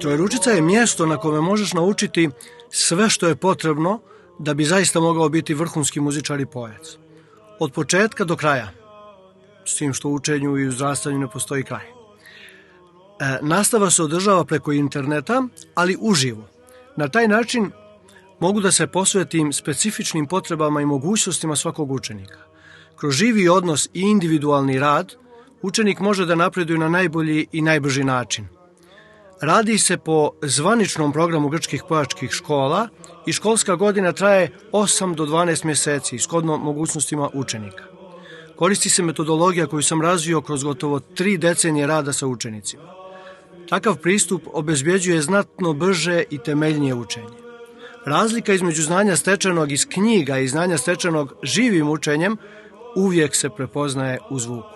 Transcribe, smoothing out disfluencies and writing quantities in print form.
Čoveručica je mjesto na kome možeš naučiti sve što je potrebno da bi zaista mogao biti vrhunski muzičar i poet. Od početka do kraja, s tim što u učenju i uzrastanju ne postoji kraj. Nastava se održava preko interneta, ali uživo. Na taj način mogu da se posvetim specifičnim potrebama i mogućnostima svakog učenika. Kroz živi odnos i individualni rad, učenik može da napreduje na najbolji i najbrži način. Radi se po zvaničnom programu grčkih pevačkih škola i školska godina traje 8 do 12 mjeseci, shodno mogućnostima učenika. Koristi se metodologija koju sam razvio kroz gotovo 3 decenije rada sa učenicima. Takav pristup obezbjeđuje znatno brže i temeljnije učenje. Razlika između znanja stečenog iz knjiga i znanja stečenog živim učenjem uvijek se prepoznaje u zvuku.